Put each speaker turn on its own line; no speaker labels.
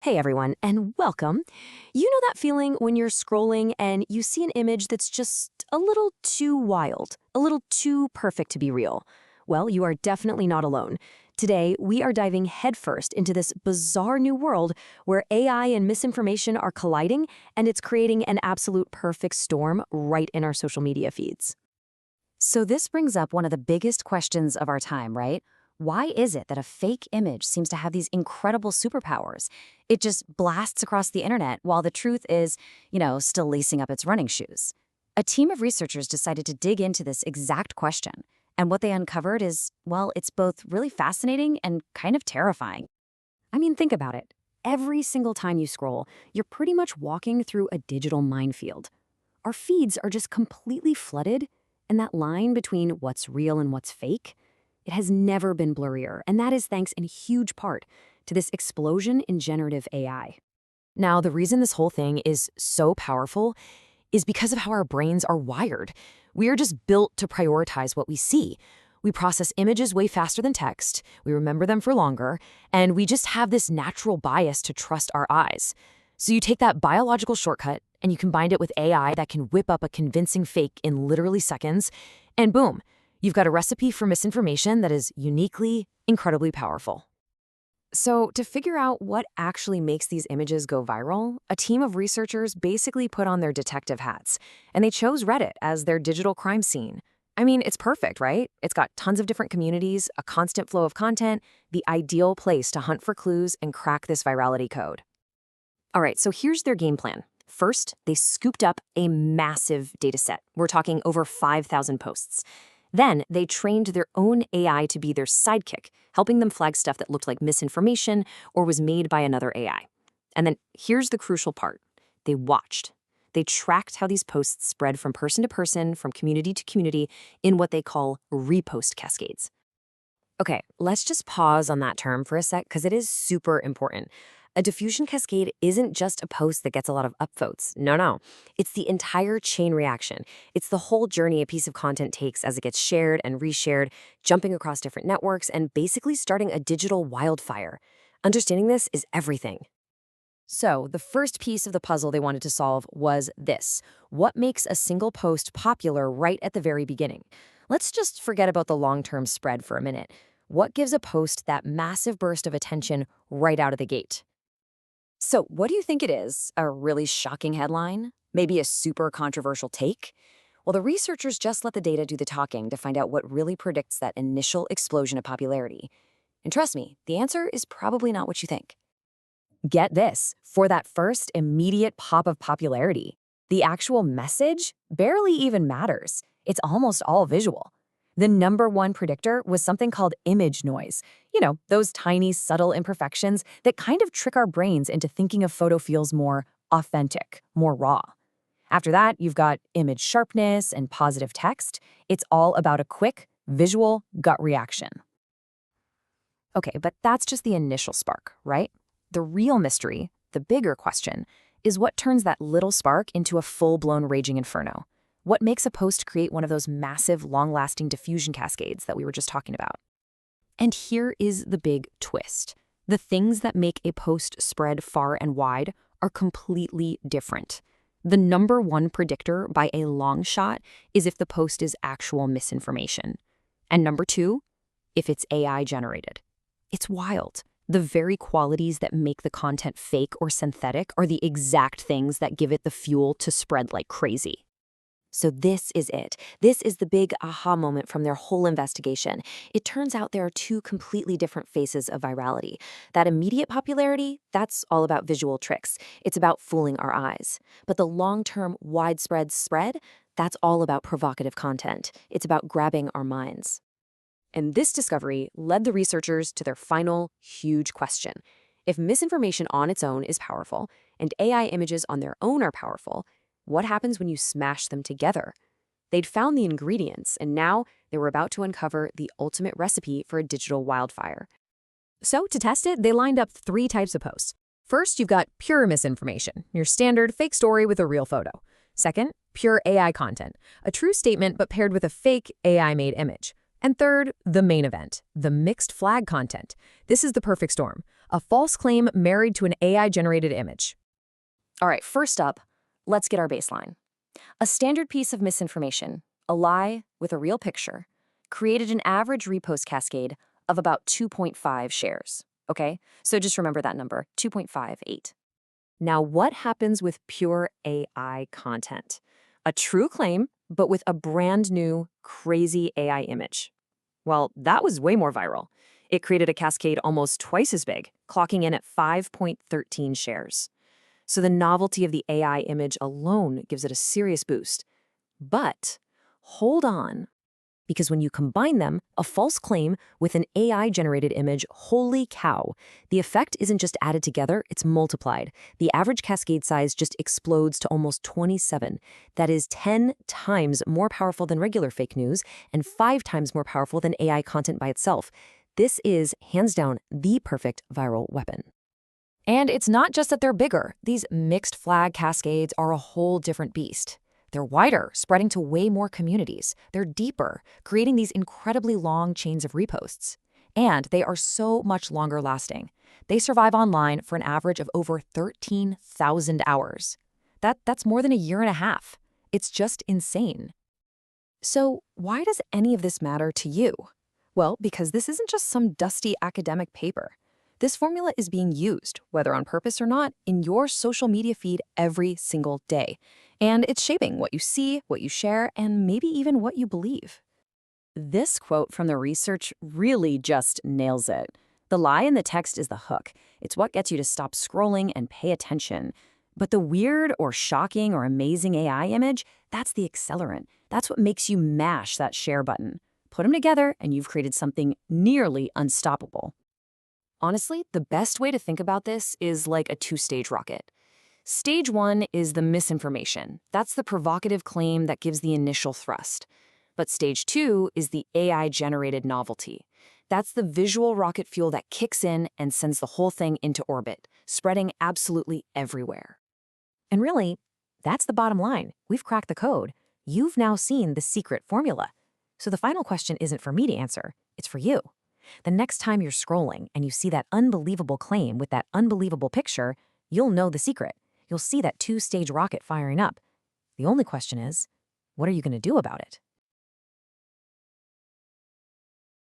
Hey everyone, and welcome. You know that feeling when you're scrolling and you see an image that's just a little too wild, a little too perfect to be real? Well, you are definitely not alone. Today, we are diving headfirst into this bizarre new world where AI and misinformation are colliding, and it's creating an absolute perfect storm right in our social media feeds.
So this brings up one of the biggest questions of our time, right? Why is it that a fake image seems to have these incredible superpowers? It just blasts across the internet while the truth is, still lacing up its running shoes. A team of researchers decided to dig into this exact question. And what they uncovered is, well, it's both really fascinating and kind of terrifying.
I mean, think about it. Every single time you scroll, you're pretty much walking through a digital minefield. Our feeds are just completely flooded, and that line between what's real and what's fake, it has never been blurrier, and that is thanks in huge part to this explosion in generative AI. Now, the reason this whole thing is so powerful is because of how our brains are wired. We are just built to prioritize what we see. We process images way faster than text, we remember them for longer, and we just have this natural bias to trust our eyes. So you take that biological shortcut and you combine it with AI that can whip up a convincing fake in literally seconds, and boom, you've got a recipe for misinformation that is uniquely, incredibly powerful. So, to figure out what actually makes these images go viral, a team of researchers basically put on their detective hats, and they chose Reddit as their digital crime scene. I mean, it's perfect, right? It's got tons of different communities, a constant flow of content, the ideal place to hunt for clues and crack this virality code. All right, so here's their game plan. First, they scooped up a massive data set. We're talking over 5,000 posts. Then they trained their own AI to be their sidekick, helping them flag stuff that looked like misinformation or was made by another AI. And then here's the crucial part. They watched. They tracked how these posts spread from person to person, from community to community, in what they call repost cascades. Okay, let's just pause on that term for a sec because it is super important. A diffusion cascade isn't just a post that gets a lot of upvotes. No. It's the entire chain reaction. It's the whole journey a piece of content takes as it gets shared and reshared, jumping across different networks, and basically starting a digital wildfire. Understanding this is everything. So, the first piece of the puzzle they wanted to solve was this. What makes a single post popular right at the very beginning? Let's just forget about the long-term spread for a minute. What gives a post that massive burst of attention right out of the gate? So, what do you think it is? A really shocking headline? Maybe a super controversial take? Well, the researchers just let the data do the talking to find out what really predicts that initial explosion of popularity. And trust me, the answer is probably not what you think. Get this, for that first immediate pop of popularity, the actual message barely even matters. It's almost all visual. The number one predictor was something called image noise. Those tiny, subtle imperfections that kind of trick our brains into thinking a photo feels more authentic, more raw. After that, you've got image sharpness and positive text. It's all about a quick, visual gut reaction. Okay, but that's just the initial spark, right? The real mystery, the bigger question, is what turns that little spark into a full-blown raging inferno? What makes a post create one of those massive, long-lasting diffusion cascades that we were just talking about? And here is the big twist. The things that make a post spread far and wide are completely different. The number one predictor by a long shot is if the post is actual misinformation. And number two, if it's AI generated. It's wild. The very qualities that make the content fake or synthetic are the exact things that give it the fuel to spread like crazy. So this is it. This is the big aha moment from their whole investigation. It turns out there are two completely different phases of virality. That immediate popularity, that's all about visual tricks. It's about fooling our eyes. But the long-term, widespread spread, that's all about provocative content. It's about grabbing our minds. And this discovery led the researchers to their final, huge question. If misinformation on its own is powerful, and AI images on their own are powerful, what happens when you smash them together? They'd found the ingredients, and now they were about to uncover the ultimate recipe for a digital wildfire. So to test it, they lined up 3 types of posts. First, you've got pure misinformation, your standard fake story with a real photo. Second, pure AI content, a true statement but paired with a fake AI-made image. And third, the main event, the mixed flag content. This is the perfect storm.
A false claim married to an AI-generated image.
All right, first up, let's get our baseline. A standard piece of misinformation, a lie with a real picture, created an average repost cascade of about 2.5 shares. Okay? So just remember that number, 2.58.
Now, what happens with pure AI content? A true claim, but with a brand new, crazy AI image. Well, that was way more viral. It created a cascade almost twice as big, clocking in at 5.13 shares. So the novelty of the AI image alone gives it a serious boost. But hold on, because when you combine them, a false claim with an AI-generated image, holy cow, the effect isn't just added together, it's multiplied. The average cascade size just explodes to almost 27. That is 10 times more powerful than regular fake news and 5 times more powerful than AI content by itself. This is, hands down, the perfect viral weapon. And it's not just that they're bigger. These mixed flag cascades are a whole different beast. They're wider, spreading to way more communities. They're deeper, creating these incredibly long chains of reposts. And they are so much longer lasting. They survive online for an average of over 13,000 hours. That's more than a year and a half. It's just insane. So why does any of this matter to you? Well, because this isn't just some dusty academic paper. This formula is being used, whether on purpose or not, in your social media feed every single day. And it's shaping what you see, what you share, and maybe even what you believe.
This quote from the research really just nails it. The lie in the text is the hook. It's what gets you to stop scrolling and pay attention. But the weird or shocking or amazing AI image, that's the accelerant. That's what makes you mash that share button. Put them together and you've created something nearly unstoppable. Honestly, the best way to think about this is like a two-stage rocket. Stage 1 is the misinformation. That's the provocative claim that gives the initial thrust. But stage 2 is the AI-generated novelty. That's the visual rocket fuel that kicks in and sends the whole thing into orbit, spreading absolutely everywhere. And really, that's the bottom line. We've cracked the code. You've now seen the secret formula. So the final question isn't for me to answer, it's for you. The next time you're scrolling and you see that unbelievable claim with that unbelievable picture, you'll know the secret. You'll see that two-stage rocket firing up. The only question is, what are you going to do about it?